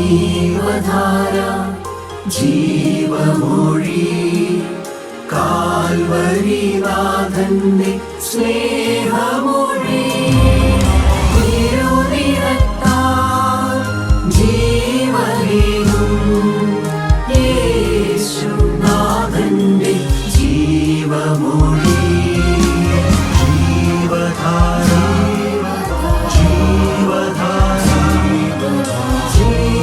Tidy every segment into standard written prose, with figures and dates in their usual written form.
ജീവധാര ജീവമൊഴി കാൽവരിനാഥന്റെ സ്നേഹമൊഴി തിരുനിറത്താൽ ജീവനേകും യേശുനാഥന്റെ ജീവമൊഴി ജീവധാര ജീവധാര ജീവധാര.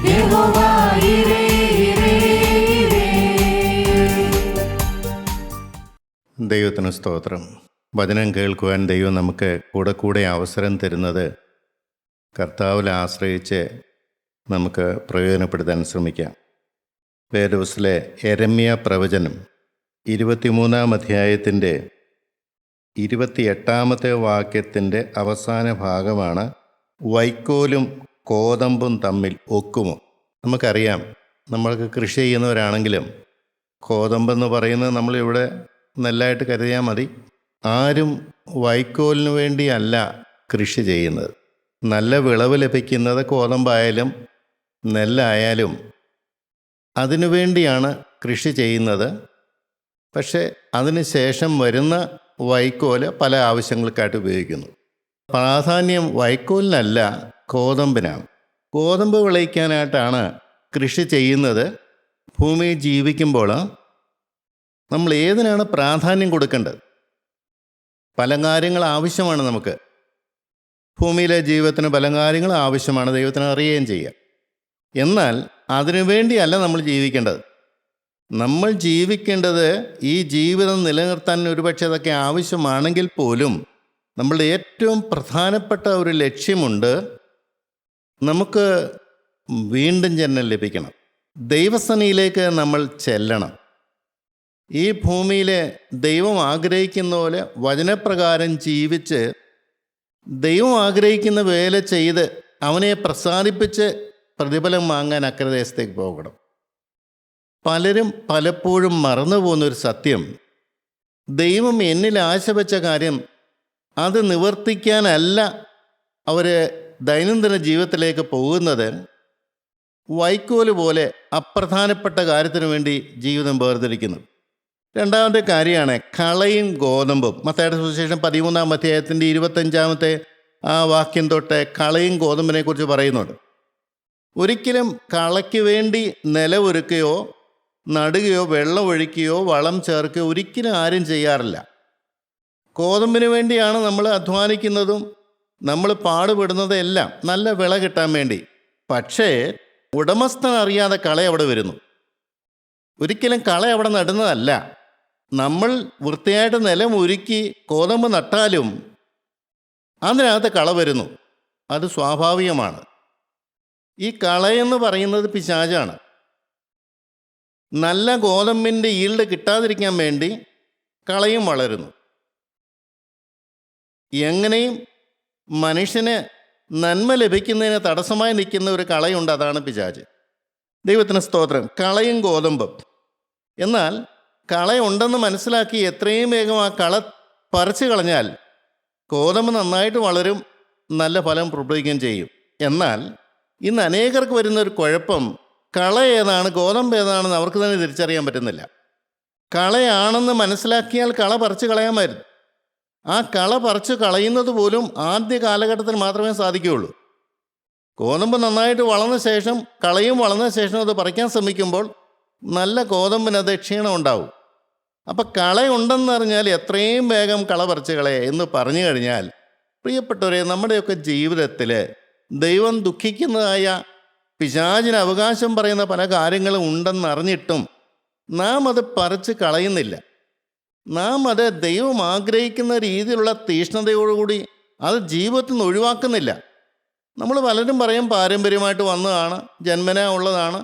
യഹോവ ദൈവത്തിന് സ്തോത്രം. വചനം കേൾക്കുവാൻ ദൈവം നമുക്ക് കൂടെ അവസരം തരുന്നത് കർത്താവിൽ ആശ്രയിച്ച് നമുക്ക് പ്രയോജനപ്പെടുത്താൻ ശ്രമിക്കാം. വേദപുസ്തകത്തിലെ യെരമ്യ പ്രവചനം 23-ാം അധ്യായത്തിൻ്റെ 28-ാമത്തെ വാക്യത്തിൻ്റെ അവസാന ഭാഗമാണ് വൈക്കോലും കോതമ്പും തമ്മിൽ ഒക്കുമോ. നമുക്കറിയാം, നമ്മൾക്ക് കൃഷി ചെയ്യുന്നവരാണെങ്കിലും കോതമ്പെന്ന് പറയുന്നത് നമ്മളിവിടെ നെല്ലായിട്ട് കരുതിയാൽ മതി. ആരും വൈക്കോലിന് വേണ്ടിയല്ല കൃഷി ചെയ്യുന്നത്. നല്ല വിളവ് ലഭിക്കുന്നത് കോതമ്പായാലും നെല്ലായാലും അതിനു വേണ്ടിയാണ് കൃഷി ചെയ്യുന്നത്. പക്ഷേ അതിന് ശേഷം വരുന്ന വൈക്കോല് പല ആവശ്യങ്ങൾക്കായിട്ട് ഉപയോഗിക്കുന്നു. പ്രാധാന്യം വൈക്കോലിനല്ല, കോതമ്പിനാണ്. കോതമ്പ് വിളയിക്കാനായിട്ടാണ് കൃഷി ചെയ്യുന്നത്. ഭൂമിയിൽ ജീവിക്കുമ്പോൾ നമ്മൾ ഏതിനാണ് പ്രാധാന്യം കൊടുക്കേണ്ടത്? പല കാര്യങ്ങൾ ആവശ്യമാണ് നമുക്ക്. ഭൂമിയിലെ ജീവിതത്തിന് പല കാര്യങ്ങൾ ആവശ്യമാണ്, ദൈവത്തിന് അറിയുകയും ചെയ്യാം. എന്നാൽ അതിനു വേണ്ടിയല്ല നമ്മൾ ജീവിക്കേണ്ടത്. നമ്മൾ ജീവിക്കേണ്ടത് ഈ ജീവിതം നിലനിർത്താൻ ഒരുപക്ഷെ അതൊക്കെ ആവശ്യമാണെങ്കിൽ പോലും നമ്മളുടെ ഏറ്റവും പ്രധാനപ്പെട്ട ഒരു ലക്ഷ്യമുണ്ട്. നമുക്ക് വീണ്ടും ജന്മം ലഭിക്കണം. ദൈവസന്നിധിയിലേക്ക് നമ്മൾ ചെല്ലണം. ഈ ഭൂമിയിലെ ദൈവം ആഗ്രഹിക്കുന്ന പോലെ വചനപ്രകാരം ജീവിച്ച് ദൈവം ആഗ്രഹിക്കുന്ന വേല ചെയ്ത് അവനെ പ്രസാദിപ്പിച്ച് പ്രതിഫലം വാങ്ങാൻ അക്രദേശത്തേക്ക് പോകണം. പലരും പലപ്പോഴും മറന്നു പോകുന്നൊരു സത്യം, ദൈവം എന്നിൽ ആശ വെച്ച കാര്യം അത് നിവർത്തിക്കാനല്ല അവർ ദൈനംദിന ജീവിതത്തിലേക്ക് പോകുന്നത്. വൈക്കോല് പോലെ അപ്രധാനപ്പെട്ട കാര്യത്തിനു വേണ്ടി ജീവിതം വേർതിരിക്കുന്നു. രണ്ടാമത്തെ കാര്യമാണ് കളയും ഗോതമ്പും. മത്തായിയുടെ സുവിശേഷം 13-ാം അധ്യായത്തിൻ്റെ 25-ാമത്തെ ആ വാക്യം തൊട്ട് കളയും ഗോതമ്പിനെ കുറിച്ച് പറയുന്നുണ്ട്. ഒരിക്കലും കളയ്ക്ക് വേണ്ടി നിലമൊരുക്കുകയോ നടുകയോ വെള്ളം ഒഴിക്കുകയോ വളം ചേർക്കുകയോ ഒരിക്കലും ആരും ചെയ്യാറില്ല. ഗോതമ്പിന് വേണ്ടിയാണ് നമ്മൾ അധ്വാനിക്കുന്നതും നമ്മൾ പാടുപെടുന്നതും എല്ലാം നല്ല വിള കിട്ടാൻ വേണ്ടി. പക്ഷേ ഉടമസ്ഥൻ അറിയാതെ കള അവിടെ വരുന്നു. ഒരിക്കലും കള അവിടെ നടുന്നതല്ല. നമ്മൾ വൃത്തിയായിട്ട് നിലം ഒരുക്കി കോതമ്പ് നട്ടാലും അതിനകത്ത് കള വരുന്നു. അത് സ്വാഭാവികമാണ്. ഈ കളയെന്ന് പറയുന്നത് പിശാചാണ്. നല്ല ഗോതമ്പിൻ്റെ ഈൽഡ് കിട്ടാതിരിക്കാൻ വേണ്ടി കളയും വളരുന്നു. എങ്ങനെയും മനുഷ്യന് നന്മ ലഭിക്കുന്നതിന് തടസ്സമായി നിൽക്കുന്ന ഒരു കളയുണ്ട്, അതാണ് പിശാച്. ദൈവത്തിന് സ്തോത്രം. കളയും ഗോതമ്പും. എന്നാൽ കളയുണ്ടെന്ന് മനസ്സിലാക്കി എത്രയും വേഗം ആ കള പറിച്ചു കളഞ്ഞാൽ ഗോതമ്പ് നന്നായിട്ട് വളരും, നല്ല ഫലം പുറപ്പെടുവിക്കുകയും ചെയ്യും. എന്നാൽ ഇന്ന് അനേകർക്ക് വരുന്നൊരു കുഴപ്പം, കള ഏതാണ് ഗോതമ്പ് ഏതാണെന്ന് അവർക്ക് തന്നെ തിരിച്ചറിയാൻ പറ്റുന്നില്ല. കളയാണെന്ന് മനസ്സിലാക്കിയാൽ കള പറിച്ചു കളയാമായിരുന്നു. ആ കള പറിച്ചു കളയുന്നത് പോലും ആദ്യ കാലഘട്ടത്തിൽ മാത്രമേ സാധിക്കുകയുള്ളൂ. ഗോതമ്പ് നന്നായിട്ട് വളർന്ന ശേഷം കളയും വളർന്ന ശേഷം അത് പറിക്കാൻ ശ്രമിക്കുമ്പോൾ നല്ല ഗോതമ്പിനത് ക്ഷീണം ഉണ്ടാവും. അപ്പം കളയുണ്ടെന്നറിഞ്ഞാൽ എത്രയും വേഗം കള പറിച്ച് കളയെ എന്ന് പറഞ്ഞു കഴിഞ്ഞാൽ, പ്രിയപ്പെട്ടവരെ, നമ്മുടെയൊക്കെ ജീവിതത്തിൽ ദൈവം ദുഃഖിക്കുന്നതായ പിശാചിന് അവകാശം പറയുന്ന പല കാര്യങ്ങളും ഉണ്ടെന്നറിഞ്ഞിട്ടും നാം അത് പറിച്ച് കളയുന്നില്ല. നാം അത് ദൈവം ആഗ്രഹിക്കുന്ന രീതിയിലുള്ള തീഷ്ണതയോടുകൂടി അത് ജീവിതത്തിൽ നിന്ന് ഒഴിവാക്കുന്നില്ല. നമ്മൾ പലരും പറയും പാരമ്പര്യമായിട്ട് വന്നതാണ്, ജന്മനാ ഉള്ളതാണ്,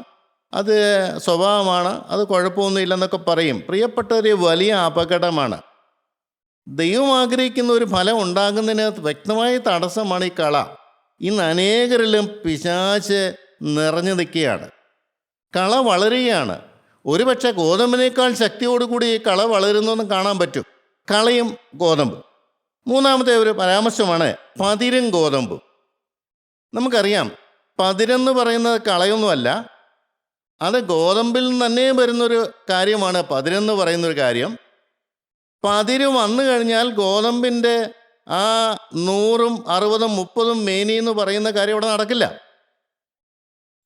അത് സ്വഭാവമാണ്, അത് കുഴപ്പമൊന്നുമില്ലെന്നൊക്കെ പറയും. പ്രിയപ്പെട്ടവരെ, വലിയ അപകടമാണ്. ദൈവം ആഗ്രഹിക്കുന്ന ഒരു ഫലം ഉണ്ടാകുന്നതിന് വ്യക്തമായ തടസ്സമാണ് ഈ കള. ഇന്ന് അനേകരിലും പിശാച് നിറഞ്ഞു നിൽക്കുകയാണ്. കള വളരുകയാണ്. ഒരുപക്ഷെ ഗോതമ്പിനേക്കാൾ ശക്തിയോടുകൂടി ഈ കള വളരുന്നതെന്ന് കാണാൻ പറ്റും. കളയും ഗോതമ്പ്. മൂന്നാമത്തെ ഒരു പരാമർശമാണ് പതിരും ഗോതമ്പും. നമുക്കറിയാം, പതിരെന്ന് പറയുന്നത് കളയൊന്നുമല്ല, അത് ഗോതമ്പിൽ നിന്ന് തന്നെ വരുന്നൊരു കാര്യമാണ്. പതിരെന്ന് പറയുന്നൊരു കാര്യം, പതിര് വന്നു കഴിഞ്ഞാൽ ഗോതമ്പിൻ്റെ ആ 100, 60, 30 മേനി എന്ന് പറയുന്ന കാര്യം അവിടെ നടക്കില്ല.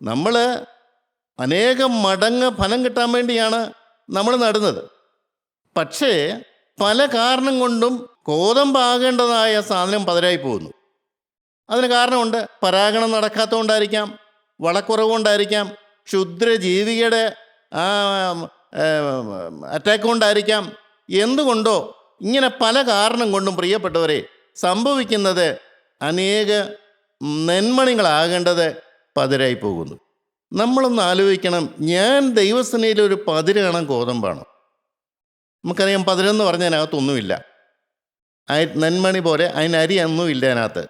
നമ്മൾ അനേകം മടങ്ങ് ഫലം കിട്ടാൻ വേണ്ടിയാണ് നമ്മൾ നടുന്നത്. പക്ഷേ പല കാരണം കൊണ്ടും ഗോതമ്പാകേണ്ടതായ സാധനം പതിരായി പോകുന്നു. അതിന് കാരണമുണ്ട്. പരാഗണം നടക്കാത്തതുകൊണ്ടായിരിക്കാം, വളക്കുറവുകൊണ്ടായിരിക്കാം, ക്ഷുദ്രജീവിയുടെ അറ്റാക്ക് കൊണ്ടായിരിക്കാം, എന്തുകൊണ്ടോ ഇങ്ങനെ പല കാരണം കൊണ്ടും പ്രിയപ്പെട്ടവരെ സംഭവിക്കുന്നത് അനേക നെന്മണികളാകേണ്ടത് പതിരായി പോകുന്നു. നമ്മളൊന്ന് ആലോചിക്കണം, ഞാൻ ദൈവസേനയിലൊരു പതിരാണ് ഗോതമ്പാണ്. നമുക്കറിയാം പതിരെന്ന് പറഞ്ഞതിനകത്തൊന്നുമില്ല, നെന്മണി പോലെ അതിന് അരിയൊന്നുമില്ല, അതിനകത്ത്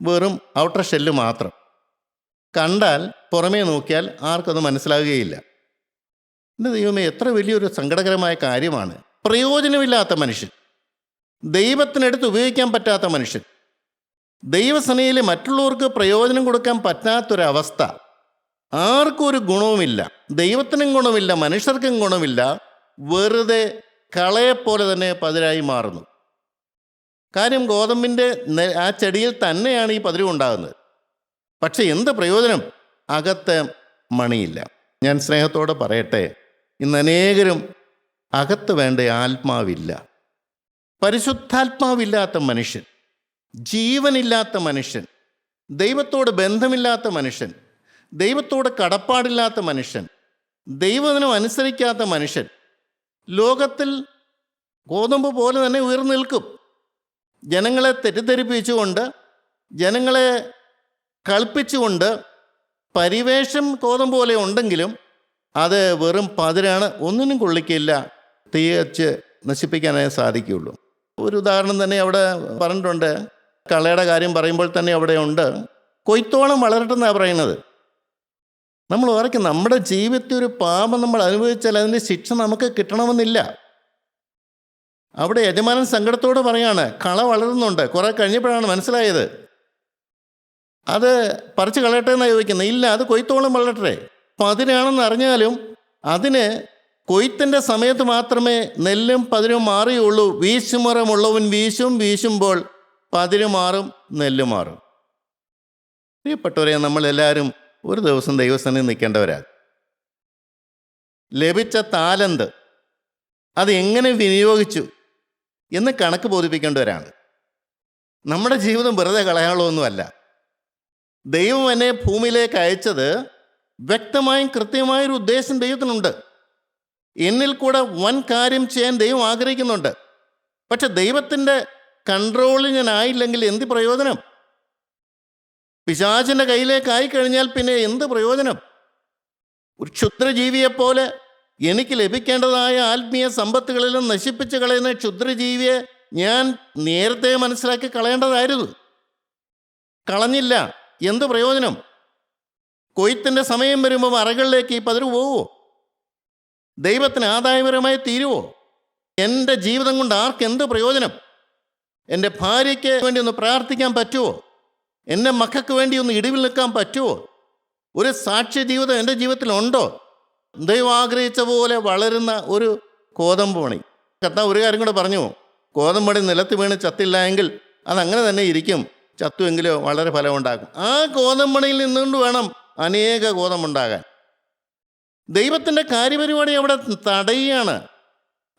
വെറും ഔട്ടർ ഷെല്ല് മാത്രം. കണ്ടാൽ പുറമേ നോക്കിയാൽ ആർക്കത് മനസ്സിലാകുകയില്ല. എൻ്റെ ദൈവമേ, എത്ര വലിയൊരു സങ്കടകരമായ കാര്യമാണ്. പ്രയോജനമില്ലാത്ത മനുഷ്യൻ, ദൈവത്തിനടുത്ത് ഉപയോഗിക്കാൻ പറ്റാത്ത മനുഷ്യൻ, ദൈവസേനയിൽ മറ്റുള്ളവർക്ക് പ്രയോജനം കൊടുക്കാൻ പറ്റാത്തൊരവസ്ഥ. ആർക്കും ഒരു ഗുണവുമില്ല, ദൈവത്തിനും ഗുണമില്ല, മനുഷ്യർക്കും ഗുണമില്ല. വെറുതെ കളയെപ്പോലെ തന്നെ പതിരായി മാറുന്നു. കാര്യം ഗോതമ്പിൻ്റെ ആ ചെടിയിൽ തന്നെയാണ് ഈ പതിര് ഉണ്ടാകുന്നത്. പക്ഷെ എന്ത് പ്രയോജനം? അകത്ത് മണിയില്ല. ഞാൻ സ്നേഹത്തോടെ പറയട്ടെ, ഇന്ന് അനേകരും അകത്ത് വേണ്ട ആത്മാവില്ല. പരിശുദ്ധാത്മാവില്ലാത്ത മനുഷ്യൻ, ജീവനില്ലാത്ത മനുഷ്യൻ, ദൈവത്തോട് ബന്ധമില്ലാത്ത മനുഷ്യൻ, ദൈവത്തോട് കടപ്പാടില്ലാത്ത മനുഷ്യൻ, ദൈവത്തിനും അനുസരിക്കാത്ത മനുഷ്യൻ ലോകത്തിൽ ഗോതമ്പ് പോലെ തന്നെ ഉയർന്നു നിൽക്കും. ജനങ്ങളെ തെറ്റിദ്ധരിപ്പിച്ചുകൊണ്ട്, ജനങ്ങളെ കളിപ്പിച്ചുകൊണ്ട്, പരിവേഷം ഗോതമ്പ് പോലെ ഉണ്ടെങ്കിലും അത് വെറും പതിരാണ്, ഒന്നിനും കൊള്ളിക്കില്ല, തീയച്ച് നശിപ്പിക്കാനേ സാധിക്കുകയുള്ളൂ. ഒരു ഉദാഹരണം തന്നെ അവിടെ പറഞ്ഞിട്ടുണ്ട്. കളയുടെ കാര്യം പറയുമ്പോൾ തന്നെ അവിടെ ഉണ്ട്, കൊയ്ത്തോളം വളരട്ടെന്നാണ് പറയുന്നത്. നമ്മൾ ഓർക്കും, നമ്മുടെ ജീവിതത്തിൽ ഒരു പാപം നമ്മൾ അനുഭവിച്ചാൽ അതിൻ്റെ ശിക്ഷ നമുക്ക് കിട്ടണമെന്നില്ല. അവിടെ യജമാനൻ സങ്കടത്തോട് പറയാണ്, കള വളരുന്നുണ്ട്. കുറെ കഴിഞ്ഞപ്പോഴാണ് മനസ്സിലായത് അത് പറിച്ച് കളയട്ടെ എന്നാണ് ചോദിക്കുന്നത്. ഇല്ല, അത് കൊയ്ത്തോളം വളരട്ടെ. പതിരാണെന്ന് അറിഞ്ഞാലും അതിന് കൊയ്ത്തിൻ്റെ സമയത്ത് മാത്രമേ നെല്ലും പതിരും മാറിയുള്ളൂ. വീശുമുറമുള്ളവൻ വീശുമ്പോൾ പതിര് മാറും, നെല്ല് മാറും. പ്രിയപ്പെട്ടവരെ, നമ്മളെല്ലാവരും ഒരു ദിവസം ദൈവസന്നിധിയിൽ നിൽക്കേണ്ടവരാ. ലഭിച്ച താലന്ത് അത് എങ്ങനെ വിനിയോഗിച്ചു എന്ന് കണക്ക് ബോധിപ്പിക്കേണ്ടവരാണ്. നമ്മുടെ ജീവിതം വെറുതെ കളയാനുള്ളതൊന്നുമല്ല. ദൈവം എന്നെ ഭൂമിയിലേക്ക് അയച്ചത് വ്യക്തമായും കൃത്യമായൊരു ഉദ്ദേശം ദൈവത്തിനുണ്ട്. എന്നിൽ കൂടെ വൻ കാര്യം ചെയ്യാൻ ദൈവം ആഗ്രഹിക്കുന്നുണ്ട്. പക്ഷെ ദൈവത്തിൻ്റെ കൺട്രോളിൽ ഞാൻ ആയില്ലെങ്കിൽ എന്ത് പ്രയോജനം? പിശാചിൻ്റെ കയ്യിലേക്കായി കഴിഞ്ഞാൽ പിന്നെ എന്ത് പ്രയോജനം? ഒരു ക്ഷുദ്രജീവിയെപ്പോലെ എനിക്ക് ലഭിക്കേണ്ടതായ ആത്മീയ സമ്പത്തുകളിലും നശിപ്പിച്ച് കളയുന്ന ക്ഷുദ്രജീവിയെ ഞാൻ നേരത്തെ മനസ്സിലാക്കി കളയേണ്ടതായിരുന്നു. കളഞ്ഞില്ല, എന്ത് പ്രയോജനം? കൊയ്ത്തിൻ്റെ സമയം വരുമ്പോൾ അറകളിലേക്ക് ഈ പതിര് പോവുമോ? ദൈവത്തിന് ആദായപരമായി തീരുവോ? എൻ്റെ ജീവിതം കൊണ്ട് ആർക്കെന്ത് പ്രയോജനം? എൻ്റെ ഭാര്യയ്ക്ക് വേണ്ടി ഒന്ന് പ്രാർത്ഥിക്കാൻ പറ്റുമോ? എൻ്റെ മക്കൾക്ക് വേണ്ടി ഒന്ന് ഇടിവിൽ നിൽക്കാൻ പറ്റുമോ? ഒരു സാക്ഷ്യ ജീവിതം എൻ്റെ ജീവിതത്തിലുണ്ടോ? ദൈവം ആഗ്രഹിച്ച പോലെ വളരുന്ന ഒരു ഗോതമ്പ് മണി. കർത്താവ് ഒരു കാര്യം കൂടെ പറഞ്ഞു, ഗോതമ്പണി നിലത്ത് വീണ് ചത്തില്ല എങ്കിൽ അതങ്ങനെ തന്നെ ഇരിക്കും, ചത്തുവെങ്കിലോ വളരെ ഫലമുണ്ടാകും. ആ ഗോതമ്പണിയിൽ നിന്നുകൊണ്ട് വേണം അനേക ഗോതമ്പുണ്ടാകാൻ. ദൈവത്തിൻ്റെ കാര്യപരിപാടി അവിടെ തടയുകയാണ്.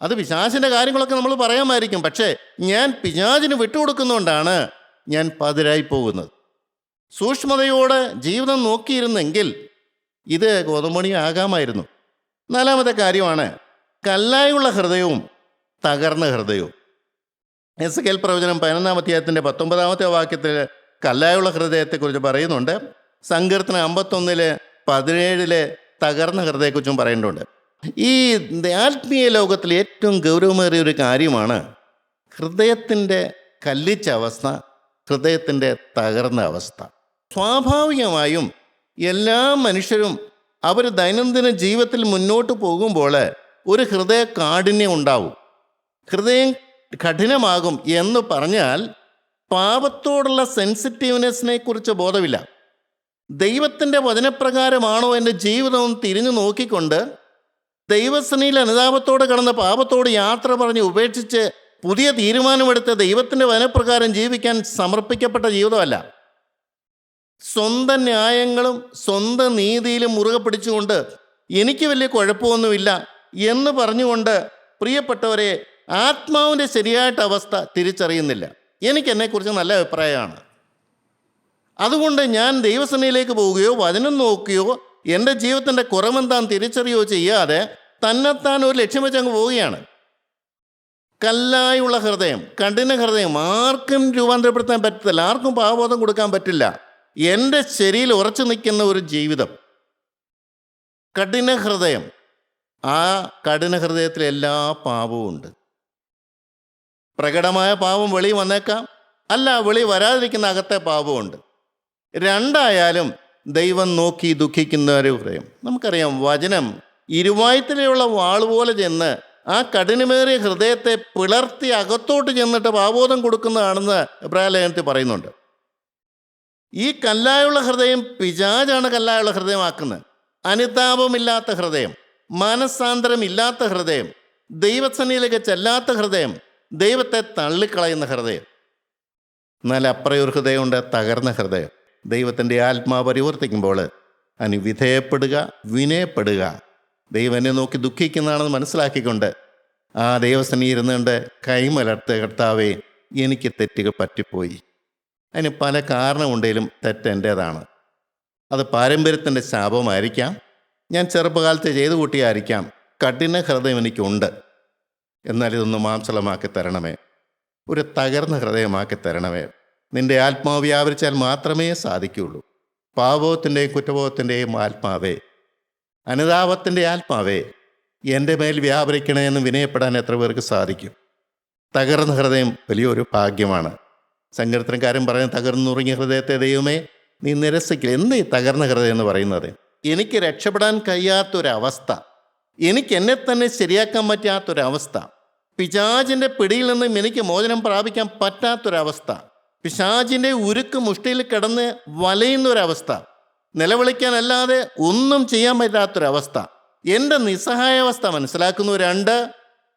അത് പിശാചിൻ്റെ കാര്യങ്ങളൊക്കെ നമ്മൾ പറയാമായിരിക്കും, പക്ഷേ ഞാൻ പിശാചിന് വിട്ടുകൊടുക്കുന്നതുകൊണ്ടാണ് ഞാൻ പതിരായി പോകുന്നത്. സൂക്ഷ്മതയോടെ ജീവിതം നോക്കിയിരുന്നെങ്കിൽ ഇത് ഗോതമ്പണി ആകാമായിരുന്നു. നാലാമത്തെ കാര്യമാണ് കല്ലായുള്ള ഹൃദയവും തകർന്ന ഹൃദയവും. എസെക്കിയേൽ പ്രവചനം 11-ാം അധ്യായത്തിൻ്റെ 19-ാമത്തെ വാക്യത്തിൽ കല്ലായുള്ള ഹൃദയത്തെക്കുറിച്ച് പറയുന്നുണ്ട്. സങ്കീർത്തനം 51-17 തകർന്ന ഹൃദയത്തെക്കുറിച്ചും പറയുന്നുണ്ട്. ഈ ആത്മീയ ലോകത്തിൽ ഏറ്റവും ഗൗരവമേറിയ ഒരു കാര്യമാണ് ഹൃദയത്തിൻ്റെ കല്ലിച്ച അവസ്ഥ, ഹൃദയത്തിൻ്റെ തകർന്ന അവസ്ഥ. സ്വാഭാവികമായും എല്ലാ മനുഷ്യരും അവർ ദൈനംദിന ജീവിതത്തിൽ മുന്നോട്ട് പോകുമ്പോൾ ഒരു ഹൃദയ കാഠിന്യം ഉണ്ടാവും, ഹൃദയം കഠിനമാകും. എന്ന് പറഞ്ഞാൽ പാപത്തോടുള്ള സെൻസിറ്റീവ്നെസ്സിനെ കുറിച്ച് ബോധമില്ല. ദൈവത്തിൻ്റെ വചനപ്രകാരമാണോ എൻ്റെ ജീവിതം തിരിഞ്ഞു നോക്കിക്കൊണ്ട് ദൈവസേനയിൽ അനുതാപത്തോടെ കടന്ന പാപത്തോട് യാത്ര പറഞ്ഞ് ഉപേക്ഷിച്ച് പുതിയ തീരുമാനമെടുത്ത് ദൈവത്തിൻ്റെ വചനപ്രകാരം ജീവിക്കാൻ സമർപ്പിക്കപ്പെട്ട ജീവിതമല്ല. സ്വന്തം ന്യായങ്ങളും സ്വന്തം നീതിയിലും മുറുകെ പിടിച്ചുകൊണ്ട് എനിക്ക് വലിയ കുഴപ്പമൊന്നുമില്ല എന്ന് പറഞ്ഞുകൊണ്ട് പ്രിയപ്പെട്ടവരെ ആത്മാവിൻ്റെ ശരിയായിട്ട് അവസ്ഥ തിരിച്ചറിയുന്നില്ല. എനിക്ക് എന്നെക്കുറിച്ച് നല്ല അഭിപ്രായമാണ്, അതുകൊണ്ട് ഞാൻ ദൈവസേനയിലേക്ക് പോവുകയോ വചനം നോക്കുകയോ എൻ്റെ ജീവിതത്തിൻ്റെ കുറവെന്താൻ തിരിച്ചറിയുകയോ ചെയ്യാതെ തന്നെത്താൻ ഒരു ലക്ഷ്യം വെച്ച് അങ്ങ് പോവുകയാണ്. കല്ലായുള്ള ഹൃദയം, കഠിന ഹൃദയം ആർക്കും രൂപാന്തരപ്പെടുത്താൻ പറ്റത്തില്ല, ആർക്കും പാപബോധം കൊടുക്കാൻ പറ്റില്ല. എൻ്റെ ശരിയിൽ ഉറച്ചു നിൽക്കുന്ന ഒരു ജീവിതം, കഠിന ഹൃദയം. ആ കഠിന ഹൃദയത്തിൽ എല്ലാ പാപവും ഉണ്ട്. പ്രകടമായ പാപം വെളി വന്നേക്കാം, അല്ല വെളി വരാതിരിക്കുന്ന അകത്തെ പാപമുണ്ട്. രണ്ടായാലും ദൈവം നോക്കി ദുഃഖിക്കുന്ന ഒരു ഹൃദയം. നമുക്കറിയാം, വചനം ഇരുവായ്ത്തിലുള്ള വാളുപോലെ ചെന്ന് ആ കഠിനമേറിയ ഹൃദയത്തെ പിളർത്തി അകത്തോട്ട് ചെന്നിട്ട് പാപബോധം കൊടുക്കുന്നതാണെന്ന് എബ്രായലേഖനത്തിൽ പറയുന്നുണ്ട്. ഈ കല്ലായുള്ള ഹൃദയം പിശാചാണ് കല്ലായുള്ള ഹൃദയമാക്കുന്നത്. അനുതാപമില്ലാത്ത ഹൃദയം, മനസ്സാന്തരമില്ലാത്ത ഹൃദയം, ദൈവസന്നിധിയിലേക്ക് ചെല്ലാത്ത ഹൃദയം, ദൈവത്തെ തള്ളിക്കളയുന്ന ഹൃദയം. എന്നാൽ അപ്പുറയൊരു ഹൃദയമുണ്ട്, തകർന്ന ഹൃദയം. ദൈവത്തിൻ്റെ ആത്മാവ് പരിവർത്തിക്കുമ്പോൾ അതിന് വിധേയപ്പെടുക, വിനയപ്പെടുക, ദൈവം എന്നെ നോക്കി ദുഃഖിക്കുന്നതാണെന്ന് മനസ്സിലാക്കിക്കൊണ്ട് ആ ദൈവസന്നിധിയിൽ ഇരുന്നുകൊണ്ട് കൈമലർത്ത്, കർത്താവേ എനിക്ക് തെറ്റുകൾ പറ്റിപ്പോയി. അതിന് പല കാരണമുണ്ടെങ്കിലും തെറ്റ് എൻ്റേതാണ്. അത് പാരമ്പര്യത്തിൻ്റെ ശാപമായിരിക്കാം, ഞാൻ ചെറുപ്പകാലത്ത് ചെയ്തു കൂട്ടിയായിരിക്കാം. കഠിന ഹൃദയം എനിക്കുണ്ട്. എന്നാൽ ഇതൊന്ന് മാംസളമാക്കി തരണമേ, ഒരു തകർന്ന ഹൃദയമാക്കി തരണമേ. നിൻ്റെ ആത്മാവ് വ്യാപരിച്ചാൽ മാത്രമേ സാധിക്കുകയുള്ളൂ. പാപത്തിൻ്റെയും കുറ്റബോധത്തിൻ്റെയും ആത്മാവേ, അനുതാപത്തിൻ്റെ ആത്മാവേ, എൻ്റെ മേൽ വ്യാപരിക്കണേ എന്ന് വിനയപ്പെടാൻ എത്ര പേർക്ക് സാധിക്കും? തകർന്ന ഹൃദയം വലിയൊരു ഭാഗ്യമാണ്. സങ്കീർത്തനക്കാരൻ പറയുന്ന, തകർന്നുറങ്ങിയ ഹൃദയത്തെ ദൈവമേ നീ നിരസിക്കില്ല. എന്ത് ഈ തകർന്ന ഹൃദയം എന്ന് പറയുന്നത്? എനിക്ക് രക്ഷപ്പെടാൻ കഴിയാത്തൊരവസ്ഥ, എനിക്ക് എന്നെ തന്നെ ശരിയാക്കാൻ പറ്റാത്തൊരവസ്ഥ, പിശാചിൻ്റെ പിടിയിൽ നിന്നും എനിക്ക് മോചനം പ്രാപിക്കാൻ പറ്റാത്തൊരവസ്ഥ, പിശാചിൻ്റെ ഉരുക്ക് മുഷ്ടിയിൽ കിടന്ന് വലയുന്നൊരവസ്ഥ, നിലവിളിക്കാനല്ലാതെ ഒന്നും ചെയ്യാൻ പറ്റാത്തൊരവസ്ഥ, എൻ്റെ നിസ്സഹായാവസ്ഥ മനസ്സിലാക്കുന്നവരുണ്ട്.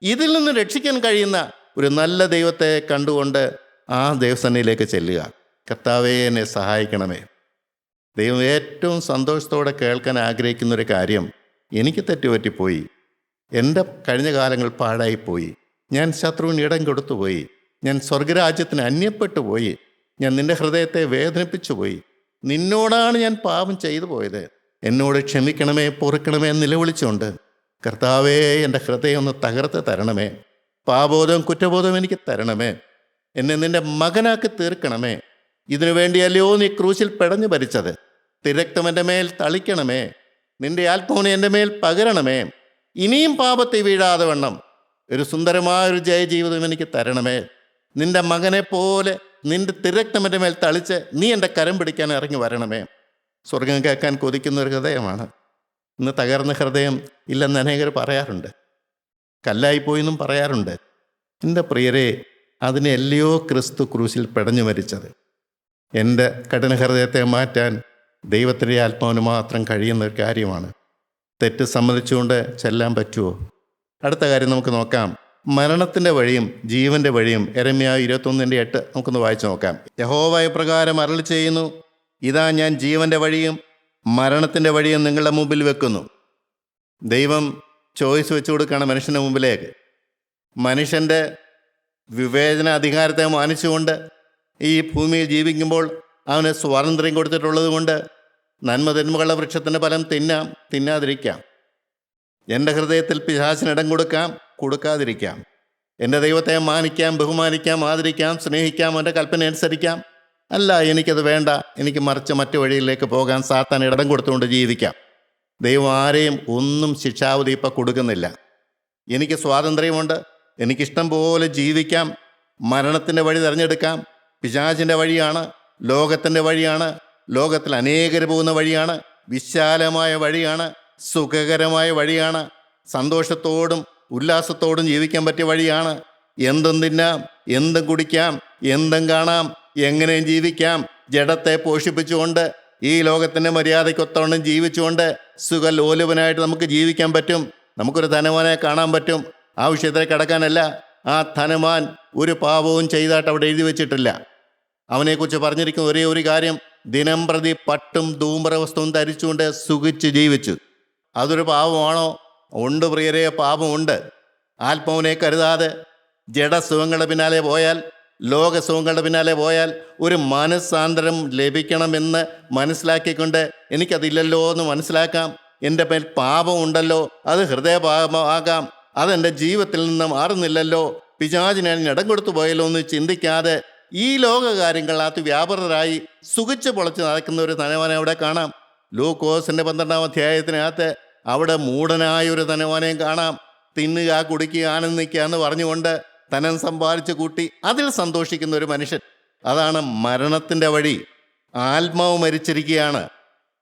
ഇതിൽ നിന്ന് രക്ഷിക്കാൻ കഴിയുന്ന ഒരു നല്ല ദൈവത്തെ കണ്ടുകൊണ്ട് ആ ദൈവസന്നിധിയിലേക്ക് ചെല്ലുക. കർത്താവേ എന്നെ സഹായിക്കണമേ. ദൈവം ഏറ്റവും സന്തോഷത്തോടെ കേൾക്കാൻ ആഗ്രഹിക്കുന്നൊരു കാര്യം, എനിക്ക് തെറ്റുപറ്റിപ്പോയി, എൻ്റെ കഴിഞ്ഞ കാലങ്ങൾ പാഴായിപ്പോയി, ഞാൻ ശത്രുവിന് ഇടം കൊടുത്തുപോയി, ഞാൻ സ്വർഗരാജ്യത്തിന് അന്യപ്പെട്ടു പോയി, ഞാൻ നിൻ്റെ ഹൃദയത്തെ വേദനിപ്പിച്ചു പോയി, നിന്നോടാണ് ഞാൻ പാപം ചെയ്തു പോയത്, എന്നോട് ക്ഷമിക്കണമേ, പൊറുക്കണമേ എന്ന് നിലവിളിച്ചുകൊണ്ട്, കർത്താവേ എൻ്റെ ഹൃദയം ഒന്ന് തകർത്ത് തരണമേ, പാപബോധവും കുറ്റബോധവും എനിക്ക് തരണമേ, എന്നെ നിൻ്റെ മകനാക്കി തീർക്കണമേ. ഇതിനു വേണ്ടിയല്ലയോ നീ ക്രൂശിൽ പെടഞ്ഞു ഭരിച്ചത്? തിരക്തം എൻ്റെ മേൽ തളിക്കണമേ, നിൻ്റെ ആത്മാവിനെ എൻ്റെ മേൽ പകരണമേ. ഇനിയും പാപത്തിൽ വീഴാതെ വണ്ണം ഒരു സുന്ദരമായൊരു ജയജീവിതം എനിക്ക് തരണമേ. നിൻ്റെ മകനെ പോലെ നിൻ്റെ തിരക്തം എൻ്റെ മേൽ തളിച്ച് നീ എൻ്റെ കരം പിടിക്കാൻ ഇറങ്ങി വരണമേ. സ്വർഗം കേൾക്കാൻ കൊതിക്കുന്ന ഒരു ഹൃദയമാണ്. ഇന്ന് തകർന്ന ഹൃദയം ഇല്ലെന്ന് അനേകർ പറയാറുണ്ട്, കല്ലായിപ്പോയെന്നും പറയാറുണ്ട്. എൻ്റെ പ്രിയരെ, അതിനെല്ലയോ ക്രിസ്തു ക്രൂശിൽ പെടഞ്ഞു മരിച്ചത്. എൻ്റെ കഠിന ഹൃദയത്തെ മാറ്റാൻ ദൈവത്തിൻ്റെ ആത്മാവിന് മാത്രം കഴിയുന്ന ഒരു കാര്യമാണ്. തെറ്റ് സമ്മതിച്ചുകൊണ്ട് ചെല്ലാൻ പറ്റുമോ? അടുത്ത കാര്യം നമുക്ക് നോക്കാം. മരണത്തിൻ്റെ വഴിയും ജീവൻ്റെ വഴിയും. യെരമ്യാ 21:8 നമുക്കൊന്ന് വായിച്ചു നോക്കാം. യഹോവ ഇപ്രകാരം അരുളി ചെയ്യുന്നു, ഇതാ ഞാൻ ജീവൻ്റെ വഴിയും മരണത്തിൻ്റെ വഴിയും നിങ്ങളുടെ മുമ്പിൽ വെക്കുന്നു. ദൈവം ചോയ്സ് വെച്ചു കൊടുക്കുകയാണ് മനുഷ്യൻ്റെ മുമ്പിലേക്ക്. മനുഷ്യൻ്റെ വിവേചന അധികാരത്തെ മാനിച്ചുകൊണ്ട് ഈ ഭൂമിയിൽ ജീവിക്കുമ്പോൾ അവന് സ്വാതന്ത്ര്യം കൊടുത്തിട്ടുള്ളത് കൊണ്ട് നന്മതിന്മകളുടെ വൃക്ഷത്തിൻ്റെ ഫലം തിന്നാം, തിന്നാതിരിക്കാം. എൻ്റെ ഹൃദയത്തിൽ പിശാചിനിടം കൊടുക്കാം, കൊടുക്കാതിരിക്കാം. എൻ്റെ ദൈവത്തെ മാനിക്കാം, ബഹുമാനിക്കാം, ആദരിക്കാം, സ്നേഹിക്കാം, അവൻ്റെ കൽപ്പന അനുസരിക്കാം. അല്ല, എനിക്കത് വേണ്ട, എനിക്ക് മറിച്ച് മറ്റു വഴിയിലേക്ക് പോകാൻ സാത്താൻ ഇടം കൊടുത്തുകൊണ്ട് ജീവിക്കാം. ദൈവം ആരെയും ഒന്നും ശിക്ഷാവധി ഇപ്പം കൊടുക്കുന്നില്ല. എനിക്ക് സ്വാതന്ത്ര്യമുണ്ട്, എനിക്കിഷ്ടം പോലെ ജീവിക്കാം. മരണത്തിൻ്റെ വഴി തിരഞ്ഞെടുക്കാം. പിശാചിൻ്റെ വഴിയാണ്, ലോകത്തിൻ്റെ വഴിയാണ്, ലോകത്തിൽ അനേകർ പോകുന്ന വഴിയാണ്, വിശാലമായ വഴിയാണ്, സുഖകരമായ വഴിയാണ്, സന്തോഷത്തോടും ഉല്ലാസത്തോടും ജീവിക്കാൻ പറ്റിയ വഴിയാണ്. എന്തും തിന്നാം, എന്തും കുടിക്കാം, എന്തും കാണാം, എങ്ങനെയും ജീവിക്കാം. ജഡത്തെ പോഷിപ്പിച്ചുകൊണ്ട് ഈ ലോകത്തിൻ്റെ മര്യാദയ്ക്കൊത്തവണ്ണം ജീവിച്ചുകൊണ്ട് സുഖലോലുപനായിട്ട് നമുക്ക് ജീവിക്കാൻ പറ്റും. നമുക്കൊരു ധനവാനെ കാണാൻ പറ്റും. ആ വിഷയത്തിലേക്ക് കടക്കാനല്ല. ആ ധനവാൻ ഒരു പാപവും ചെയ്തായിട്ട് അവിടെ എഴുതി വെച്ചിട്ടില്ല. അവനെക്കുറിച്ച് പറഞ്ഞിരിക്കുന്ന ഒരേ ഒരു കാര്യം, ദിനം പ്രതി പട്ടും ധൂമ്ര വസ്തുവും ധരിച്ചുകൊണ്ട് സുഖിച്ച് ജീവിച്ചു. അതൊരു പാപമാണോ? ഉണ്ട് പ്രിയരെ, പാപമുണ്ട്. ആത്മാവിനെ കരുതാതെ ജഡസുഖങ്ങളുടെ പിന്നാലെ പോയാൽ, ലോകസുഖങ്ങളുടെ പിന്നാലെ പോയാൽ, ഒരു മനസ്സാന്തരം ലഭിക്കണമെന്ന് മനസ്സിലാക്കിക്കൊണ്ട് എനിക്കതില്ലല്ലോ എന്ന് മനസ്സിലാക്കാം. എൻ്റെ മേൽ പാപമുണ്ടല്ലോ, അത് ഹൃദയപാപമാകാം, അതെൻ്റെ ജീവിതത്തിൽ നിന്ന് മാറുന്നില്ലല്ലോ പിശാചിന് ഇടം കൊടുത്തു പോയല്ലോ എന്ന് ചിന്തിക്കാതെ ഈ ലോകകാര്യങ്ങളിനകത്ത് വ്യാപൃതരായി സുഖിച്ച് പൊളച്ച് നടക്കുന്ന ഒരു ധനവാനെ അവിടെ കാണാം. ലൂക്കോസിന്റെ 12-ാം അധ്യായത്തിനകത്ത് അവിടെ മൂഢനായ ഒരു ധനവാനെയും കാണാം. തിന്നുക, കുടിക്കുക, ആനന്ദിക്കുക എന്ന് പറഞ്ഞുകൊണ്ട് ധനം സമ്പാദിച്ചു കൂട്ടി അതിൽ സന്തോഷിക്കുന്ന ഒരു മനുഷ്യൻ. അതാണ് മരണത്തിൻ്റെ വഴി. ആത്മാവ് മരിച്ചിരിക്കുകയാണ്.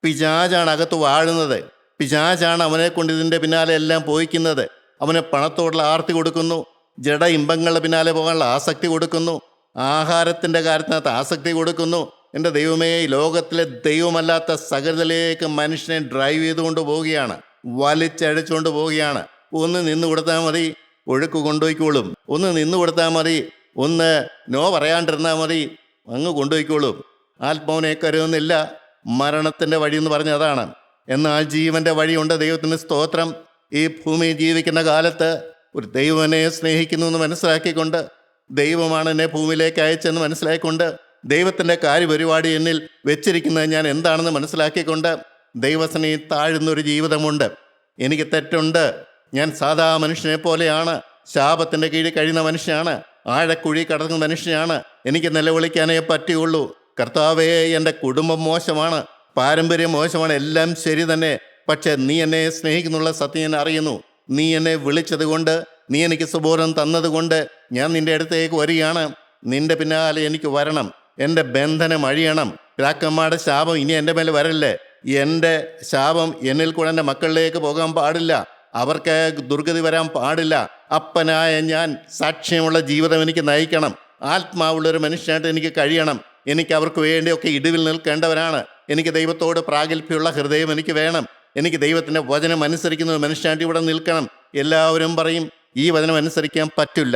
പിശാചാണ് അകത്ത് വാഴുന്നത്. പിശാചാണ് അവനെ കൊണ്ട് ഇതിൻ്റെ പിന്നാലെ എല്ലാം പോയിക്കുന്നത്. അവന് പണത്തോടുള്ള ആർത്തി കൊടുക്കുന്നു, ജഡ ഇമ്പങ്ങളുടെ പിന്നാലെ പോകാനുള്ള ആസക്തി കൊടുക്കുന്നു, ആഹാരത്തിൻ്റെ കാര്യത്തിനകത്ത് ആസക്തി കൊടുക്കുന്നു. എൻ്റെ ദൈവമേ, ലോകത്തിലെ ദൈവമല്ലാത്ത സകലത്തിലേക്ക് മനുഷ്യനെ ഡ്രൈവ് ചെയ്തുകൊണ്ട് പോവുകയാണ്, വലിച്ചഴിച്ചുകൊണ്ട് പോവുകയാണ്. ഒന്ന് നിന്ന് കൊടുത്താൽ മതി, ഒഴുക്ക് കൊണ്ടുപോയിക്കോളും. ഒന്ന് നിന്ന് കൊടുത്താൽ മതി, ഒന്ന് നോ പറയാണ്ടിരുന്നാൽ മതി, അങ്ങ് കൊണ്ടുപോയിക്കോളും. ആത്മാവിനെ കരുതുന്നില്ല. മരണത്തിൻ്റെ വഴി എന്ന് പറഞ്ഞ അതാണ്. എന്നാൽ ജീവൻ്റെ വഴിയുണ്ട്. ദൈവത്തിന് സ്തോത്രം. ഈ ഭൂമിയിൽ ജീവിക്കുന്ന കാലത്ത് ഒരു ദൈവം എന്നെ സ്നേഹിക്കുന്നു എന്ന് മനസ്സിലാക്കിക്കൊണ്ട്, ദൈവമാണ് എന്നെ ഭൂമിയിലേക്ക് അയച്ചെന്ന് മനസ്സിലാക്കിക്കൊണ്ട്, ദൈവത്തിൻ്റെ കാര്യപരിപാടി എന്നിൽ വെച്ചിരിക്കുന്നത് ഞാൻ എന്താണെന്ന് മനസ്സിലാക്കിക്കൊണ്ട് ദൈവസ്നേഹി താഴുന്നൊരു ജീവിതമുണ്ട്. എനിക്ക് തെറ്റുണ്ട്. ഞാൻ സാധാ മനുഷ്യനെ പോലെയാണ്. ശാപത്തിൻ്റെ കീഴിൽ കഴിയുന്ന മനുഷ്യനാണ്. ആഴക്കുഴി കടക്കുന്ന മനുഷ്യനാണ്. എനിക്ക് നിലവിളിക്കാനേ പറ്റുകയുള്ളൂ. കർത്താവേ, എൻ്റെ കുടുംബം മോശമാണ്, പാരമ്പര്യം മോശമാണ്, എല്ലാം ശരി തന്നെ. പക്ഷെ നീ എന്നെ സ്നേഹിക്കുന്നുള്ള സത്യം ഞാൻ അറിയുന്നു. നീ എന്നെ വിളിച്ചത് കൊണ്ട്, നീ എനിക്ക് സുബോധം തന്നതുകൊണ്ട് ഞാൻ നിൻ്റെ അടുത്തേക്ക് വരികയാണ്. നിൻ്റെ പിന്നാലെ എനിക്ക് വരണം. എൻ്റെ ബന്ധനം അഴിയണം. പിതാക്കന്മാരുടെ ശാപം ഇനി എൻ്റെ മേലെ വരല്ലേ. എൻ്റെ ശാപം എന്നിൽ കൂടെ എൻ്റെ മക്കളിലേക്ക് പോകാൻ പാടില്ല. അവർക്ക് ദുർഗതി വരാൻ പാടില്ല. അപ്പനായ ഞാൻ സാക്ഷ്യമുള്ള ജീവിതം എനിക്ക് നയിക്കണം. ആത്മാവുള്ളൊരു മനുഷ്യനായിട്ട് എനിക്ക് കഴിയണം. എനിക്ക് അവർക്ക് വേണ്ടിയൊക്കെ ഇടിവിൽ നിൽക്കേണ്ടവരാണ്. എനിക്ക് ദൈവത്തോട് പ്രാഗൽഭ്യമുള്ള ഹൃദയം എനിക്ക് വേണം. എനിക്ക് ദൈവത്തിൻ്റെ വചനം അനുസരിക്കുന്ന ഒരു മനുഷ്യനായിട്ട് ഇവിടെ നിൽക്കണം. എല്ലാവരും പറയും ഈ വചനം അനുസരിക്കാൻ പറ്റില്ല.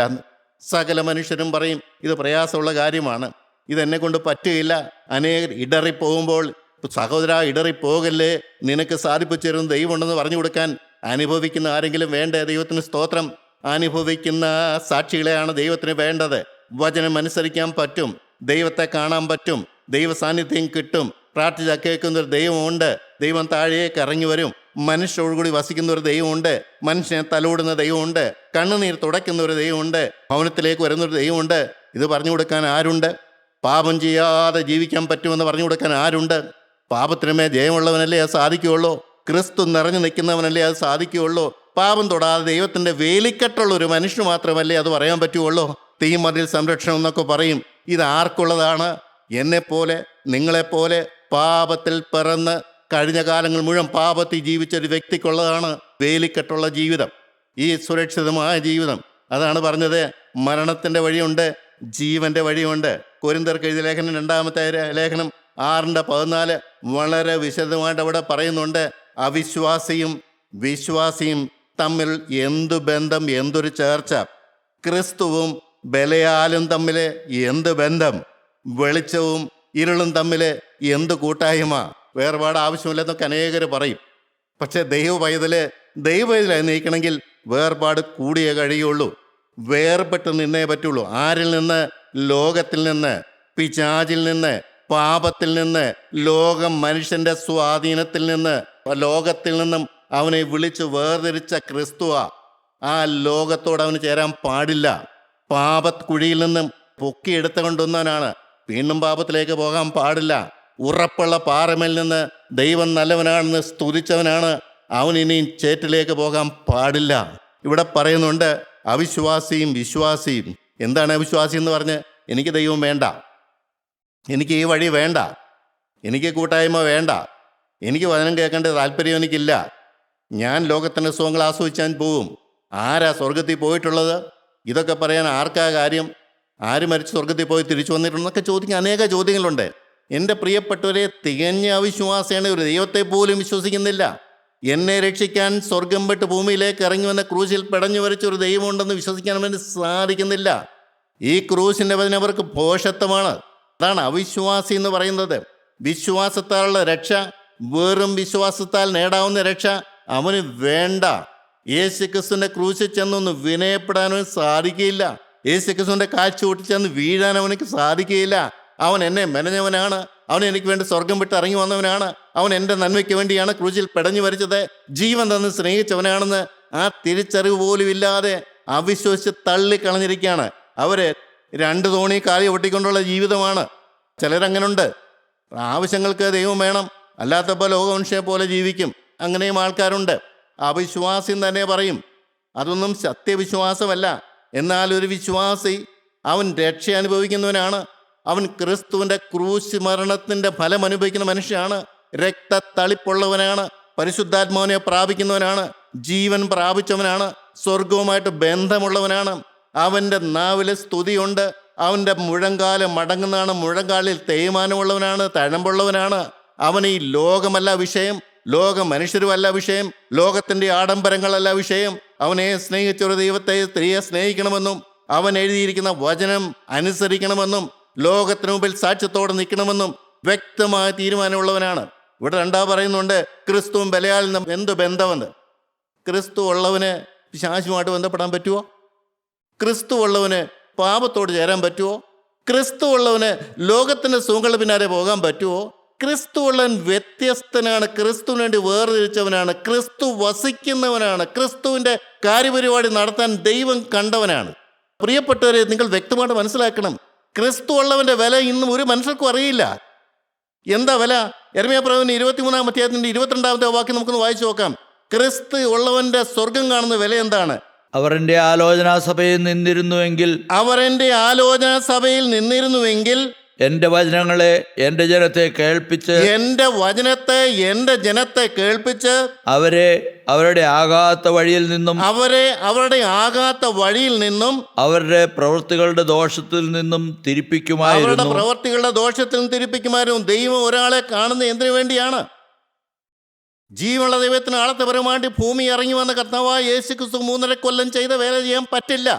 സകല മനുഷ്യരും പറയും ഇത് പ്രയാസമുള്ള കാര്യമാണ്, ഇതെന്നെ കൊണ്ട് പറ്റുകയില്ല. അനേകർ ഇടറിപ്പോകുമ്പോൾ, സഹോദര ഇടറിപ്പോകല്ലേ, നിനക്ക് സാധിപ്പിച്ചു തരുന്ന ദൈവമുണ്ടെന്ന് പറഞ്ഞു കൊടുക്കാൻ അനുഭവിക്കുന്ന ആരെങ്കിലും വേണ്ടേ? ദൈവത്തിന് സ്തോത്രം. അനുഭവിക്കുന്ന സാക്ഷികളെയാണ് ദൈവത്തിന് വേണ്ടത്. വചനം അനുസരിക്കാൻ പറ്റും, ദൈവത്തെ കാണാൻ പറ്റും, ദൈവ സാന്നിധ്യം കിട്ടും. പ്രാർത്ഥിച്ച കേൾക്കുന്നൊരു ദൈവമുണ്ട്. ദൈവം താഴേക്ക് ഇറങ്ങി വരും. മനുഷ്യരോടുകൂടി വസിക്കുന്ന ഒരു ദൈവമുണ്ട്. മനുഷ്യനെ തലോടുന്ന ദൈവമുണ്ട്. കണ്ണുനീർ തുടയ്ക്കുന്ന ഒരു ദൈവമുണ്ട്. ഭവനത്തിലേക്ക് വരുന്നൊരു ദൈവമുണ്ട്. ഇത് പറഞ്ഞു കൊടുക്കാൻ ആരുണ്ട്? പാപം ചെയ്യാതെ ജീവിക്കാൻ പറ്റുമെന്ന് പറഞ്ഞു കൊടുക്കാൻ ആരുണ്ട്? പാപത്തിനുമേ ജയമുള്ളവനല്ലേ അത് സാധിക്കുകയുള്ളൂ. ക്രിസ്തു നിറഞ്ഞു നിൽക്കുന്നവനല്ലേ അത് സാധിക്കുകയുള്ളൂ. പാപം തൊടാതെ ദൈവത്തിൻ്റെ വേലിക്കെട്ടുള്ള ഒരു മനുഷ്യന് മാത്രമല്ലേ അത് പറയാൻ പറ്റുകയുള്ളൂ. തീമതിൽ സംരക്ഷണം എന്നൊക്കെ പറയും. ഇത് ആർക്കുള്ളതാണ്? എന്നെപ്പോലെ നിങ്ങളെപ്പോലെ പാപത്തിൽ പിറന്ന് കഴിഞ്ഞ കാലങ്ങൾ മുഴുവൻ പാപത്തിൽ ജീവിച്ചൊരു വ്യക്തിക്കുള്ളതാണ് വേലിക്കെട്ടുള്ള ജീവിതം, ഈ സുരക്ഷിതമായ ജീവിതം. അതാണ് പറഞ്ഞത്, മരണത്തിൻ്റെ വഴിയുണ്ട്, ജീവൻ്റെ വഴിയുണ്ട്. കൊരിന്ത്യർക്ക് എഴുതിയ ലേഖനം 2-ാമത്തെ ലേഖനം 6:14 വളരെ വിശദമായിട്ട് അവിടെ പറയുന്നുണ്ട്. അവിശ്വാസിയും വിശ്വാസിയും തമ്മിൽ എന്തു ബന്ധം, എന്തൊരു ചേർച്ച. ക്രിസ്തുവും ബലയാലും തമ്മിൽ എന്ത് ബന്ധം. വെളിച്ചവും ഇരുളും തമ്മിൽ എന്ത് കൂട്ടായ്മ. വേർപാട് ആവശ്യമില്ലെന്നൊക്കെ അനേകർ പറയും. പക്ഷെ ദൈവപൈതലായി നയിക്കണമെങ്കിൽ വേർപാട് കൂടിയേ കഴിയുള്ളൂ. വേർപെട്ട് നിന്നേ പറ്റുള്ളൂ. ആരിൽ നിന്ന്? ലോകത്തിൽ നിന്ന്, പിശാചിൽ നിന്ന്, പാപത്തിൽ നിന്ന്, ലോകം മനുഷ്യന്റെ സ്വാധീനത്തിൽ നിന്ന്, ലോകത്തിൽ നിന്നും അവനെ വിളിച്ച് വേർതിരിച്ച ക്രിസ്തുവാ. ആ ലോകത്തോട് അവന് ചേരാൻ പാടില്ല. പാപക്കുഴിയിൽ നിന്നും പൊക്കിയെടുത്തുകൊണ്ടുവന്നവനാണ്. വീണ്ടും പാപത്തിലേക്ക് പോകാൻ പാടില്ല. ഉറപ്പുള്ള പാറമേൽ നിന്ന് ദൈവം നല്ലവനാണെന്ന് സ്തുതിച്ചവനാണ്. അവൻ ഇനിയും ചേറ്റിലേക്ക് പോകാൻ പാടില്ല. ഇവിടെ പറയുന്നുണ്ട് അവിശ്വാസിയും വിശ്വാസിയും. എന്താണ് അവിശ്വാസി എന്ന് പറഞ്ഞ്? എനിക്ക് ദൈവം വേണ്ട, എനിക്ക് ഈ വഴി വേണ്ട, എനിക്ക് കൂട്ടായ്മ വേണ്ട, എനിക്ക് വചനം കേൾക്കേണ്ട താല്പര്യം എനിക്കില്ല, ഞാൻ ലോകത്തിൻ്റെ സുഖങ്ങൾ ആസ്വദിച്ചാൻ പോവും. ആരാ സ്വർഗത്തിൽ പോയിട്ടുള്ളത്? ഇതൊക്കെ പറയാൻ ആർക്കാ കാര്യം? ആര് മരിച്ച് സ്വർഗത്തിൽ പോയി തിരിച്ചു വന്നിട്ടുണ്ടെന്നൊക്കെ ചോദിക്കാൻ അനേക ചോദ്യങ്ങളുണ്ട്. എൻ്റെ പ്രിയപ്പെട്ടവരെ, തികഞ്ഞ അവിശ്വാസിയാണ്. ഒരു ദൈവത്തെ പോലും വിശ്വസിക്കുന്നില്ല. എന്നെ രക്ഷിക്കാൻ സ്വർഗം വിട്ട് ഭൂമിയിലേക്ക് ഇറങ്ങി വന്ന ക്രൂശിൽ പെടഞ്ഞു വരച്ച ഒരു ദൈവമുണ്ടെന്ന് വിശ്വസിക്കാൻ വേണ്ടി സാധിക്കുന്നില്ല. ഈ ക്രൂശിൻ്റെ വചനം അവർക്ക് ഭോഷത്വമാണ്. അതാണ് അവിശ്വാസി എന്ന് പറയുന്നത്. വിശ്വാസത്താലുള്ള രക്ഷ, വെറും വിശ്വാസത്താൽ നേടാവുന്ന രക്ഷ അവന് വേണ്ട. യേശുക്രിസ്തുവിൻ്റെ ക്രൂശിൽ ചെന്നൊന്ന് വിനയപ്പെടാനും സാധിക്കുകയില്ല. യേശുക്രിസ്തുവിൻ്റെ കാഴ്ച കൂട്ടിച്ചെന്ന് വീഴാൻ അവനക്ക് സാധിക്കുകയില്ല. അവൻ എന്നെ മെനഞ്ഞവനാണ്, അവൻ എനിക്ക് വേണ്ടി സ്വർഗം വിട്ട് ഇറങ്ങി വന്നവനാണ്, അവൻ എൻ്റെ നന്മയ്ക്ക് വേണ്ടിയാണ് ക്രൂശിൽ പെടഞ്ഞു വരച്ചത്, ജീവൻ തന്ന് സ്നേഹിച്ചവനാണെന്ന് ആ തിരിച്ചറിവ് പോലും ഇല്ലാതെ അവിശ്വസിച്ച് തള്ളിക്കളഞ്ഞിരിക്കുകയാണ്. അവര് 2 തോണി കാലി ഒട്ടിക്കൊണ്ടുള്ള ജീവിതമാണ്. ചിലരങ്ങനുണ്ട്. ആവശ്യങ്ങൾക്ക് ദൈവം വേണം, അല്ലാത്തപ്പോൾ ലോകമനുഷ്യനെ പോലെ ജീവിക്കും. അങ്ങനെയും ആൾക്കാരുണ്ട്. അവിശ്വാസി തന്നെ പറയും അതൊന്നും സത്യവിശ്വാസമല്ല. എന്നാൽ ഒരു വിശ്വാസി അവൻ രക്ഷ അനുഭവിക്കുന്നവനാണ്. അവൻ ക്രിസ്തുവിൻ്റെ ക്രൂശ് മരണത്തിൻ്റെ ഫലം അനുഭവിക്കുന്ന മനുഷ്യനാണ്. രക്തത്തളിപ്പുള്ളവനാണ്. പരിശുദ്ധാത്മാവിനെ പ്രാപിക്കുന്നവനാണ്. ജീവൻ പ്രാപിച്ചവനാണ്. സ്വർഗവുമായിട്ട് ബന്ധമുള്ളവനാണ്. അവൻ്റെ നാവില് സ്തുതിയുണ്ട്. അവൻ്റെ മുഴങ്കാല് മടങ്ങുന്നതാണ്. മുഴങ്കാലിൽ തേയ്മാനമുള്ളവനാണ്. തഴമ്പുള്ളവനാണ്. അവന് ഈ ലോകമല്ല വിഷയം, ലോക മനുഷ്യരുമല്ല വിഷയം, ലോകത്തിൻ്റെ ആഡംബരങ്ങളല്ല വിഷയം. അവനെ സ്നേഹിച്ചൊരു ദൈവത്തെ, സ്ത്രീയെ സ്നേഹിക്കണമെന്നും അവൻ എഴുതിയിരിക്കുന്ന വചനം അനുസരിക്കണമെന്നും ലോകത്തിന് മുമ്പിൽ സാക്ഷ്യത്തോടെ നിൽക്കണമെന്നും വ്യക്തമായ തീരുമാനമുള്ളവനാണ്. ഇവിടെ 2 പറയുന്നുണ്ട്, ക്രിസ്തുവും ബലയാലും എന്ത് ബന്ധമെന്ന്. ക്രിസ്തു ഉള്ളവന് പിശാചുമായിട്ട് ബന്ധപ്പെടാൻ പറ്റുമോ? ക്രിസ്തു ഉള്ളവന് പാപത്തോട് ചേരാൻ പറ്റുമോ? ക്രിസ്തു ഉള്ളവന് ലോകത്തിൻ്റെ സുഖങ്ങളുടെ പിന്നാലെ പോകാൻ പറ്റുമോ? ക്രിസ്തു ഉള്ളവൻ വ്യത്യസ്തനാണ്. ക്രിസ്തുവിന് വേണ്ടി വേർതിരിച്ചവനാണ്. ക്രിസ്തു വസിക്കുന്നവനാണ്. ക്രിസ്തുവിൻ്റെ കാര്യപരിപാടി നടത്താൻ ദൈവം കണ്ടവനാണ്. പ്രിയപ്പെട്ടവരെ, നിങ്ങൾ വ്യക്തമായിട്ട് മനസ്സിലാക്കണം, ക്രിസ്തു ഉള്ളവൻ്റെ വില ഇന്നും ഒരു മനുഷ്യർക്കും അറിയില്ല. എന്താ വില? യെരമ്യാപ്രവചനം 23-ാം അധ്യായത്തിൻ്റെ 22-ാമത്തെ വാക്യം നമുക്കൊന്ന് വായിച്ചു നോക്കാം. ക്രിസ്തു ഉള്ളവൻ്റെ സ്വർഗം കാണുന്ന വില എന്താണ്? അവർ എൻ്റെ ആലോചനാ സഭയിൽ നിന്നിരുന്നുവെങ്കിൽ എൻ്റെ വചനങ്ങളെ എൻ്റെ ജനത്തെ കേൾപ്പിച്ച് അവരെ അവരുടെ ആകാത്ത വഴിയിൽ നിന്നും അവരുടെ പ്രവൃത്തികളുടെ ദോഷത്തിൽ നിന്നും തിരിപ്പിക്കുമായിരുന്നു. ദൈവം ഒരാളെ കാണുന്ന എന്തിനു വേണ്ടിയാണ്? ജീവനുള്ള ദൈവത്തിന് ആളത്തെ പരമായിട്ട് ഭൂമി ഇറങ്ങി വന്ന കർത്താവായ യേശുക്രിസ്തു 3.5 കൊല്ലം ചെയ്ത വേല ചെയ്യാൻ പറ്റില്ല.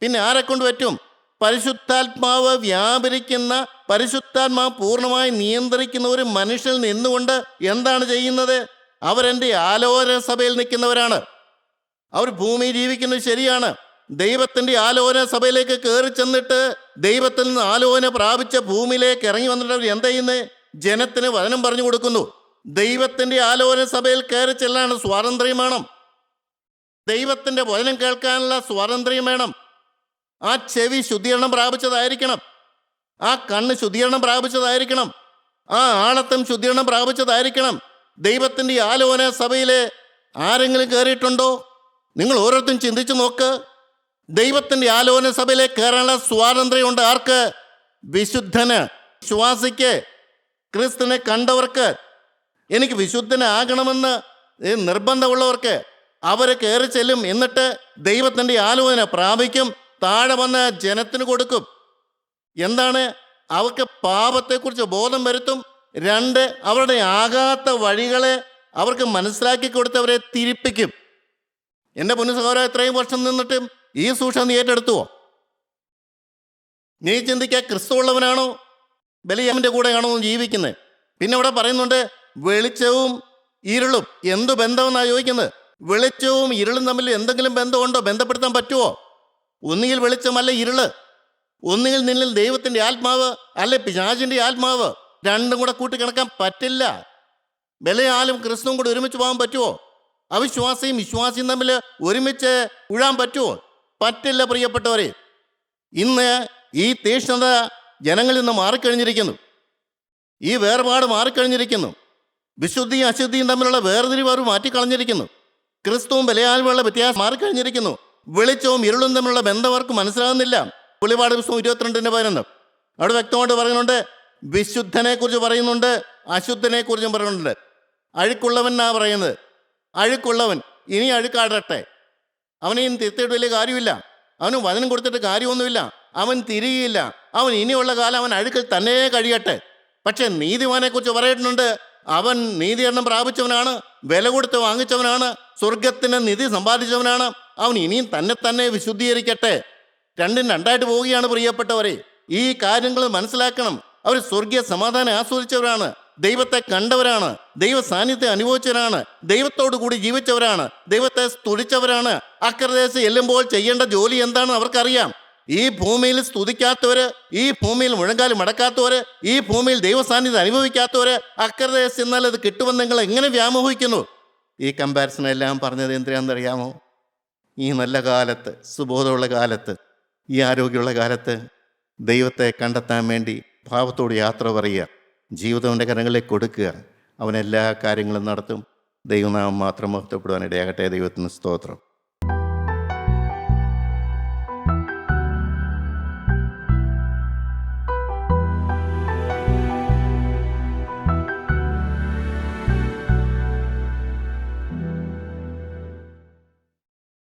പിന്നെ ആരെക്കൊണ്ട് പറ്റും? പരിശുദ്ധാത്മാവ് വ്യാപരിക്കുന്ന, പരിശുദ്ധാത്മാവ് പൂർണ്ണമായി നിയന്ത്രിക്കുന്ന ഒരു മനുഷ്യൽ നിന്നുകൊണ്ട് എന്താണ് ചെയ്യുന്നത്? അവരെൻ്റെ ആലോചന സഭയിൽ നിൽക്കുന്നവരാണ്. അവർ ഭൂമി ജീവിക്കുന്നത് ശരിയാണ്. ദൈവത്തിൻ്റെ ആലോചന സഭയിലേക്ക് കയറി ചെന്നിട്ട് ദൈവത്തിൽ നിന്ന് ആലോചന പ്രാപിച്ച ഭൂമിയിലേക്ക് ഇറങ്ങി വന്നിട്ട് അവർ എന്താ ചെയ്യുന്നത്? ജനത്തിന് വചനം പറഞ്ഞു കൊടുക്കുന്നു. ദൈവത്തിൻ്റെ ആലോചന സഭയിൽ കയറി ചെല്ലാനുള്ള സ്വാതന്ത്ര്യം വേണം. ദൈവത്തിൻ്റെ വചനം കേൾക്കാനുള്ള സ്വാതന്ത്ര്യം വേണം. ആ ചെവി ശുദ്ധീകരണം പ്രാപിച്ചതായിരിക്കണം. ആ കണ്ണ് ശുദ്ധീകരണം പ്രാപിച്ചതായിരിക്കണം. ആ ആളത്വം ശുദ്ധീകരണം പ്രാപിച്ചതായിരിക്കണം. ദൈവത്തിൻ്റെ ആലോചന സഭയിൽ ആരെങ്കിലും കയറിയിട്ടുണ്ടോ? നിങ്ങൾ ഓരോരുത്തരും ചിന്തിച്ചു നോക്ക്. ദൈവത്തിൻ്റെ ആലോചന സഭയിലേക്ക് കയറാനുള്ള സ്വാതന്ത്ര്യമുണ്ട് ആർക്ക്? വിശുദ്ധന്, വിശ്വാസിക്ക്, ക്രിസ്തുവിനെ കണ്ടവർക്ക്. എനിക്ക് വിശുദ്ധനാകണമെന്ന് നിർബന്ധമുള്ളവർക്ക് അവർ കയറി ചെല്ലും. എന്നിട്ട് ദൈവത്തിൻ്റെ ആലോചന പ്രാപിക്കും. താഴെ വന്ന് ജനത്തിന് കൊടുക്കും. എന്താണ്? അവർക്ക് പാപത്തെക്കുറിച്ച് ബോധം വരുത്തും. 2, അവരുടെ ആകാത്ത വഴികളെ അവർക്ക് മനസ്സിലാക്കി കൊടുത്തവരെ തിരിപ്പിക്കും. എൻ്റെ പൊന്നു സഹോദരാ, ഇത്രയും വർഷം നിന്നിട്ടും ഈ സൂക്ഷ്മം നീ ഏറ്റെടുത്തുവോ? നീ ചിന്തിക്കുക, ക്രിസ്തു ഉള്ളവനാണോ ബലിയാമിൻ്റെ കൂടെയാണോ ജീവിക്കുന്നത്? പിന്നെ ഇവിടെ പറയുന്നുണ്ട്, വെളിച്ചവും ഇരുളും എന്തു ബന്ധമെന്നാണ് ചോദിക്കുന്നത്. വെളിച്ചവും ഇരുളും തമ്മിൽ എന്തെങ്കിലും ബന്ധമുണ്ടോ? ബന്ധപ്പെടുത്താൻ പറ്റുമോ? ഒന്നുകിൽ വെളിച്ചമല്ല ഇരുള്. ഒന്നുകിൽ നിന്നിൽ ദൈവത്തിൻ്റെ ആത്മാവ്, അല്ലെ പിശാചിൻ്റെ ആത്മാവ്. 2 കൂടെ കൂട്ടിക്കിണക്കാൻ പറ്റില്ല. ബലിയാലും ക്രിസ്തുവും കൂടെ ഒരുമിച്ച് പോകാൻ പറ്റുമോ? അവിശ്വാസിയും വിശ്വാസിയും തമ്മിൽ ഒരുമിച്ച് ഉഴാൻ പറ്റുമോ? പറ്റില്ല. പ്രിയപ്പെട്ടവരെ, ഇന്ന് ഈ തീക്ഷ്ണത ജനങ്ങളിൽ നിന്ന് മാറിക്കഴിഞ്ഞിരിക്കുന്നു. ഈ വേർപാട് മാറിക്കഴിഞ്ഞിരിക്കുന്നു. വിശുദ്ധിയും അശുദ്ധിയും തമ്മിലുള്ള വേർതിരിവ് അവർ മാറ്റിക്കളഞ്ഞിരിക്കുന്നു. ക്രിസ്തുവും ബലിയാലുമുള്ള വ്യത്യാസം മാറിക്കഴിഞ്ഞിരിക്കുന്നു. വെളിച്ചവും ഇരുളും തമ്മിലുള്ള ബന്ധം അവർക്ക് മനസ്സിലാകുന്നില്ല. വെളിപാട് പുസ്തകം 22:11 അവിടെ വ്യക്തമായിട്ട് പറയുന്നുണ്ട്. വിശുദ്ധനെ കുറിച്ച് പറയുന്നുണ്ട്, അശുദ്ധനെ കുറിച്ചും പറയുന്നുണ്ട്. അഴുക്കുള്ളവൻ എന്നാ പറയുന്നത്. അഴുക്കുള്ളവൻ ഇനി അഴുക്കാടട്ടെ. അവനെയും തിരുത്തിയിട്ട് വലിയ കാര്യമില്ല. അവന് വചനം കൊടുത്തിട്ട് കാര്യമൊന്നുമില്ല. അവൻ തിരികയില്ല. അവൻ ഇനിയുള്ള കാലം അവൻ അഴുക്കിൽ തന്നെ കഴിയട്ടെ. പക്ഷെ നീതിമാനെ കുറിച്ച് പറയുന്നുണ്ട്, അവൻ നീതീകരണം പ്രാപിച്ചവനാണ്, വില കൊടുത്ത് വാങ്ങിച്ചവനാണ്, സ്വർഗത്തിന് നിധി സമ്പാദിച്ചവനാണ്. അവൻ ഇനിയും തന്നെ വിശുദ്ധീകരിക്കട്ടെ. 2 രണ്ടായിട്ട് പോവുകയാണ് പ്രിയപ്പെട്ടവരെ. ഈ കാര്യങ്ങൾ മനസ്സിലാക്കണം. അവർ സ്വർഗീയ സമാധാനം ആസ്വദിച്ചവരാണ്, ദൈവത്തെ കണ്ടവരാണ്, ദൈവ സാന്നിധ്യം അനുഭവിച്ചവരാണ്, ദൈവത്തോടു കൂടി ജീവിച്ചവരാണ്, ദൈവത്തെ സ്തുതിച്ചവരാണ്. അക്കരദേശം ചെല്ലുമ്പോൾ ചെയ്യേണ്ട ജോലി എന്താണെന്ന് അവർക്കറിയാം. ഈ ഭൂമിയിൽ സ്തുതിക്കാത്തവര്, ഈ ഭൂമിയിൽ മുഴങ്കാല് മടക്കാത്തവര്, ഈ ഭൂമിയിൽ ദൈവസാന്നിധ്യം അനുഭവിക്കാത്തവര് അക്കരദേശം എന്നാൽ അത് കിട്ടുമെന്ന് നിങ്ങൾ എങ്ങനെ വ്യാമോഹിക്കുന്നു? ഈ കമ്പാരിസൺ എല്ലാം പറഞ്ഞത് എന്തിനാണെന്നറിയാമോ? ഈ നല്ല കാലത്ത്, സുബോധമുള്ള കാലത്ത്, ഈ ആരോഗ്യമുള്ള കാലത്ത് ദൈവത്തെ കണ്ടെത്താൻ വേണ്ടി ഭാവത്തോട് യാത്ര പറയുക, ജീവിതം അവൻ്റെ കരങ്ങളിലേക്ക് കൊടുക്കുക. അവൻ എല്ലാ കാര്യങ്ങളും നടത്തും. ദൈവനാമം മാത്രം മഹത്വപ്പെടുവാനിടയാകട്ടെ. ദൈവത്തിന് സ്തോത്രം.